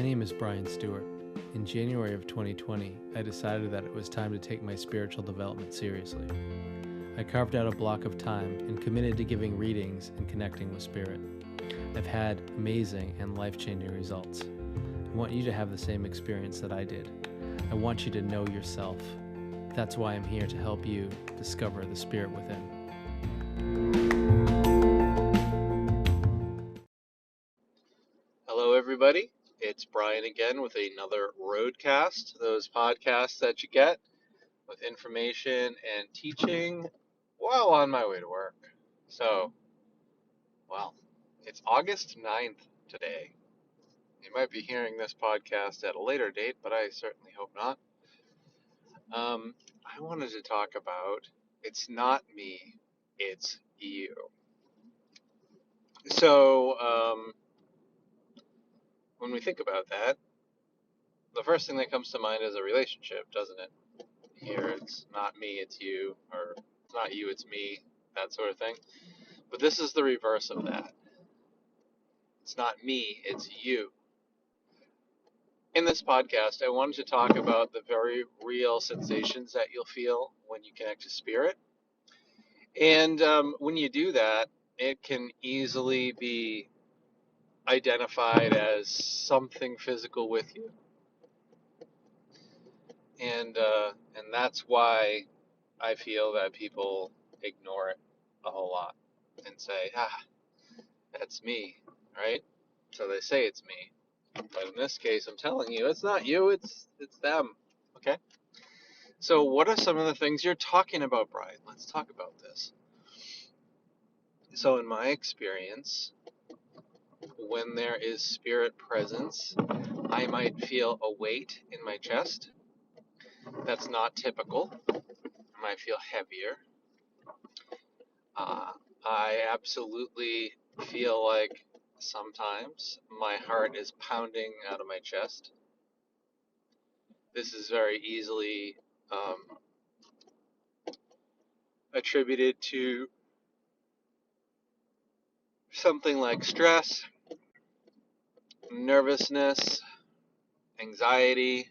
My name is Bryan Stewart. In January of 2020, I decided that it was time to take my spiritual development seriously. I carved out a block of time and committed to giving readings and connecting with spirit. I've had amazing and life-changing results. I want you to have the same experience that I did. I want you to know yourself. That's why I'm here to help you discover the spirit within. Hello, everybody. It's Bryan again with another Roadcast, those podcasts that you get with information and teaching while on my way to work. So, it's August 9th today. You might be hearing this podcast at a later date, but I certainly hope not. I wanted to talk about it's not me, it's you. So, when we think about that, the first thing that comes to mind is a relationship, doesn't it? Here, it's not me, it's you, or it's not you, it's me, that sort of thing. But this is the reverse of that. It's not me, it's you. In this podcast, I wanted to talk about the very real sensations that you'll feel when you connect to spirit. And when you do that, it can easily be identified as something physical with you. And that's why I feel that people ignore it a whole lot and say, that's me, right? So they say it's me. But in this case, I'm telling you, it's not you, it's them. Okay? So what are some of the things you're talking about, Bryan? Let's talk about this. So in my experience, when there is spirit presence, I might feel a weight in my chest. That's not typical. I might feel heavier. I absolutely feel like sometimes my heart is pounding out of my chest. This is very easily attributed to something like stress, nervousness, anxiety,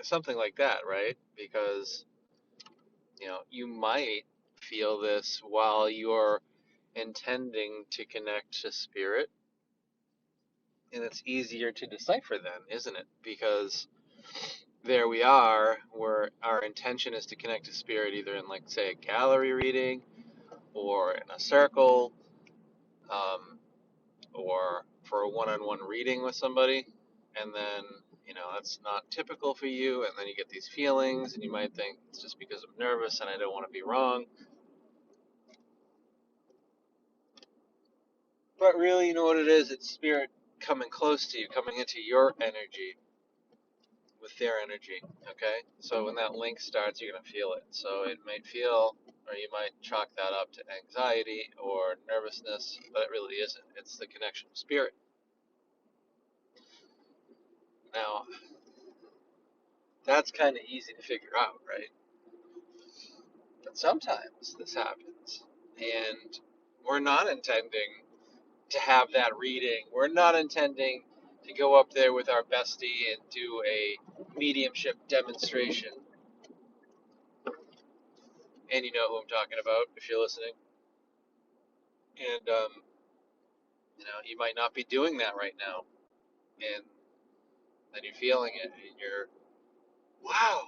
something like that, right? Because, you might feel this while you're intending to connect to spirit, and it's easier to decipher then, isn't it? Because there we are, where our intention is to connect to spirit either in, like, say, a gallery reading or in a circle, or for a one-on-one reading with somebody, and then, that's not typical for you, and then you get these feelings, and you might think it's just because I'm nervous and I don't want to be wrong. But really, you know what it is? It's spirit coming close to you, coming into your energy with their energy, okay? So when that link starts, you're going to feel it. So it might feel, or you might chalk that up to anxiety or nervousness, but it really isn't. It's the connection with spirit. Now, that's kind of easy to figure out, right? But sometimes this happens, and we're not intending to have that reading. We're not intending to go up there with our bestie and do a mediumship demonstration. And you know who I'm talking about if you're listening. And, you might not be doing that right now. And then you're feeling it, and you're, wow,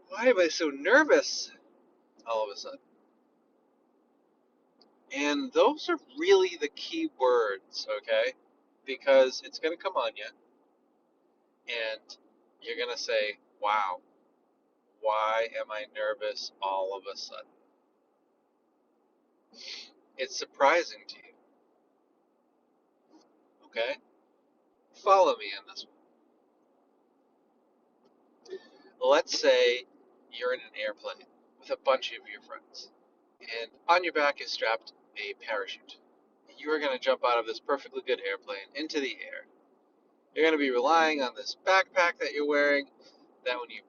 why am I so nervous all of a sudden? And those are really the key words, okay? Because it's going to come on you, and you're going to say, wow, why am I nervous all of a sudden? It's surprising to you, okay? Follow me on this one. Let's say you're in an airplane with a bunch of your friends, and on your back is strapped a parachute. You are going to jump out of this perfectly good airplane into the air. You're going to be relying on this backpack that you're wearing, that when you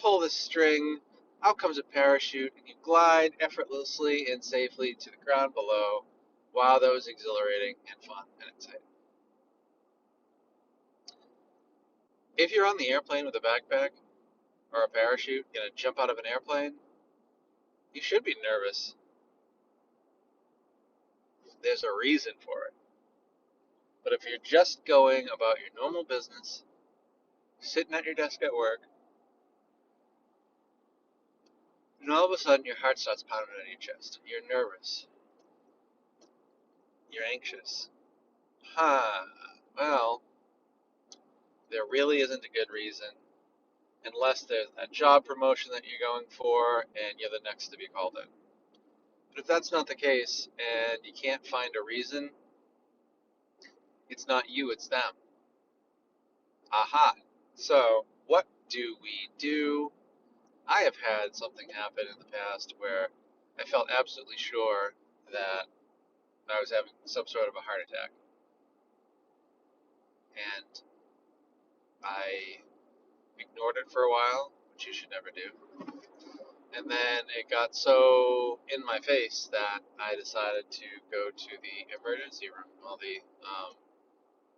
pull the string, out comes a parachute, and you glide effortlessly and safely to the ground below, Wow, that was exhilarating and fun and exciting. If you're on the airplane with a backpack or a parachute, gonna jump out of an airplane, you should be nervous. There's a reason for it. But if you're just going about your normal business, sitting at your desk at work, and all of a sudden your heart starts pounding on your chest, you're nervous, you're anxious. Huh, well, there really isn't a good reason, unless there's that job promotion that you're going for and you're the next to be called in. But if that's not the case and you can't find a reason, it's not you, it's them. Aha. So, what do we do? I have had something happen in the past where I felt absolutely sure that I was having some sort of a heart attack. And I ignored it for a while, which you should never do. And then it got so in my face that I decided to go to the emergency room, well, the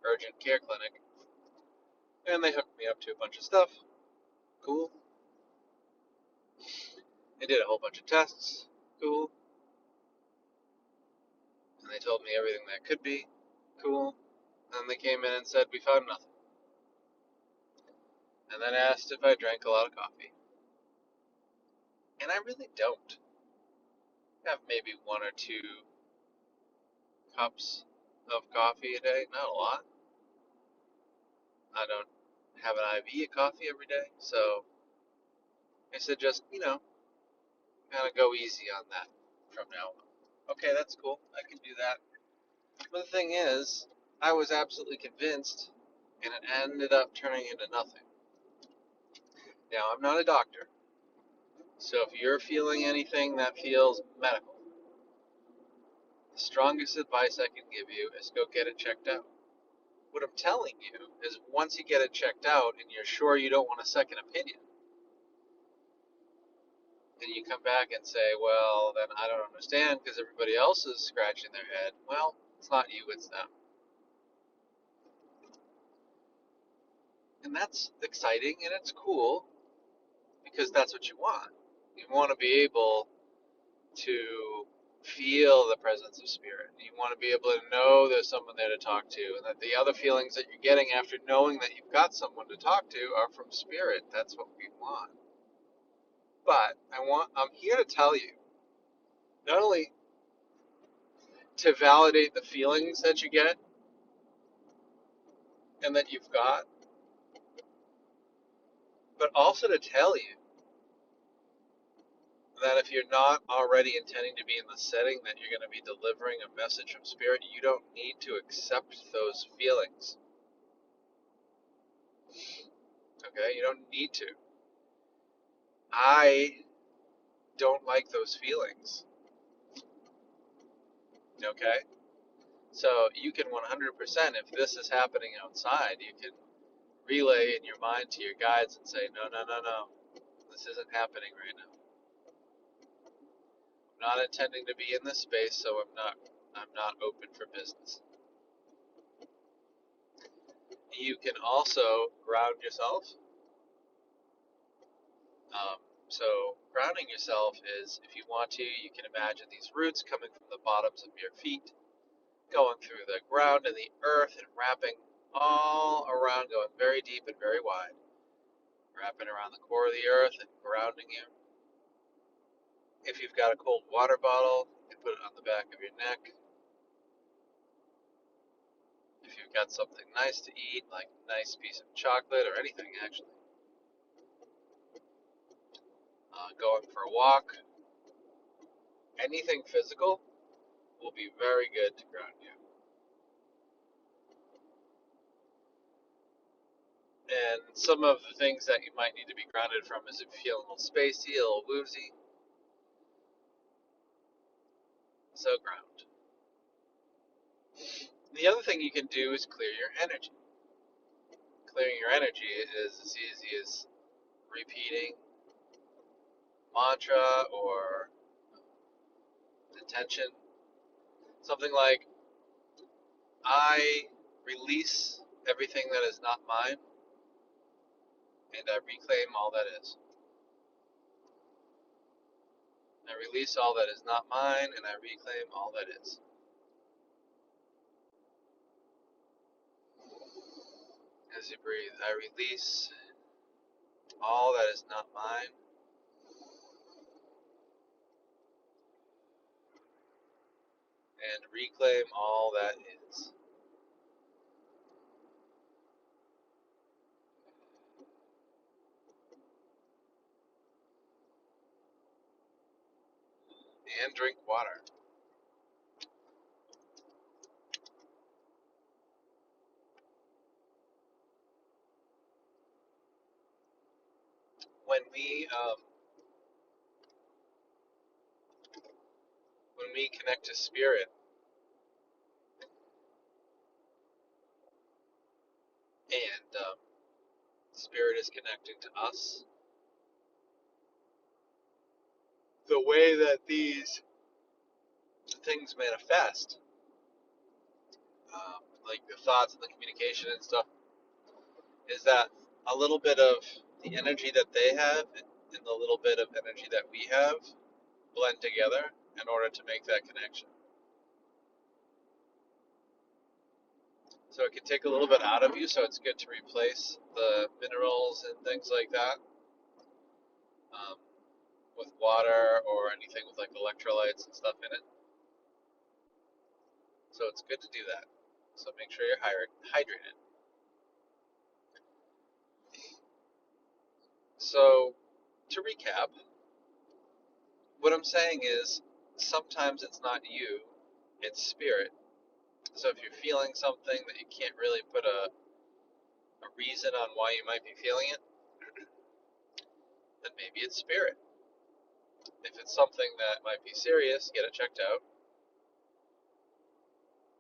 urgent care clinic, and they hooked me up to a bunch of stuff. Cool. They did a whole bunch of tests. Cool. And they told me everything that could be. Cool. And they came in and said, we found nothing. And then asked if I drank a lot of coffee. And I really don't. I have maybe 1 or 2 cups of coffee a day. Not a lot. I don't have an IV of coffee every day. So I said, just, kind of go easy on that from now on. Okay, that's cool. I can do that. But the thing is, I was absolutely convinced, and it ended up turning into nothing. Now, I'm not a doctor, so if you're feeling anything that feels medical, the strongest advice I can give you is go get it checked out. What I'm telling you is once you get it checked out and you're sure you don't want a second opinion, and you come back and say, well, then I don't understand because everybody else is scratching their head. Well, it's not you, it's them. And that's exciting and it's cool because that's what you want. You want to be able to feel the presence of spirit. You want to be able to know there's someone there to talk to, and that the other feelings that you're getting after knowing that you've got someone to talk to are from spirit. That's what we want. But I'm here to tell you, not only to validate the feelings that you get and that you've got, but also to tell you that if you're not already intending to be in the setting that you're going to be delivering a message from spirit, you don't need to accept those feelings. Okay? You don't need to. I don't like those feelings. Okay? So you can 100%, if this is happening outside, you can relay in your mind to your guides and say, no, no, no, no. This isn't happening right now. I'm not intending to be in this space, so I'm not open for business. You can also ground yourself. So grounding yourself is, if you want to, you can imagine these roots coming from the bottoms of your feet, going through the ground and the earth and wrapping all around, going very deep and very wide, wrapping around the core of the earth and grounding you. If you've got a cold water bottle, you can put it on the back of your neck. If you've got something nice to eat, like a nice piece of chocolate or anything actually, going for a walk, anything physical will be very good to ground you. And some of the things that you might need to be grounded from is if you feel a little spacey, a little woozy. So ground. The other thing you can do is clear your energy. Clearing your energy is as easy as repeating mantra or intention. Something like, I release everything that is not mine, and I reclaim all that is. I release all that is not mine, and I reclaim all that is. As you breathe, I release all that is not mine, and reclaim all that is. And drink water. When we connect to spirit, and spirit is connecting to us, the way that these things manifest, like the thoughts and the communication and stuff, is that a little bit of the energy that they have and the little bit of energy that we have blend together in order to make that connection. So it can take a little bit out of you, so it's good to replace the minerals and things like that um, with water or anything with like electrolytes and stuff in it. So it's good to do that. So make sure you're hydrated. So to recap, what I'm saying is sometimes it's not you, it's spirit. So if you're feeling something that you can't really put a reason on why you might be feeling it, then maybe it's spirit. If it's something that might be serious, get it checked out.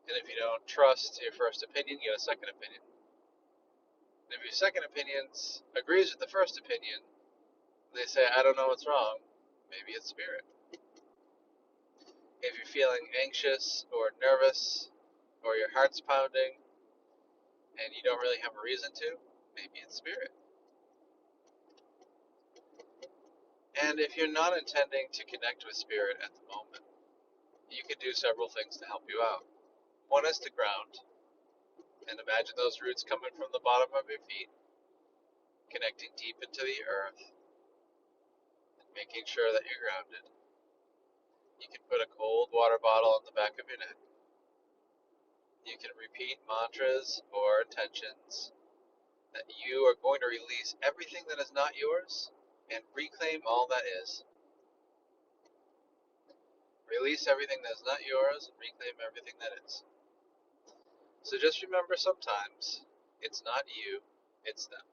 And if you don't trust your first opinion, get a second opinion. And if your second opinion agrees with the first opinion, they say, I don't know what's wrong, maybe it's spirit. If you're feeling anxious or nervous or your heart's pounding and you don't really have a reason to, maybe it's spirit. And if you're not intending to connect with spirit at the moment, you can do several things to help you out. One is to ground, and imagine those roots coming from the bottom of your feet, connecting deep into the earth, and making sure that you're grounded. You can put a cold water bottle on the back of your neck. You can repeat mantras or intentions that you are going to release everything that is not yours and reclaim all that is. Release everything that is not yours and reclaim everything that is. So just remember, sometimes it's not you, it's them.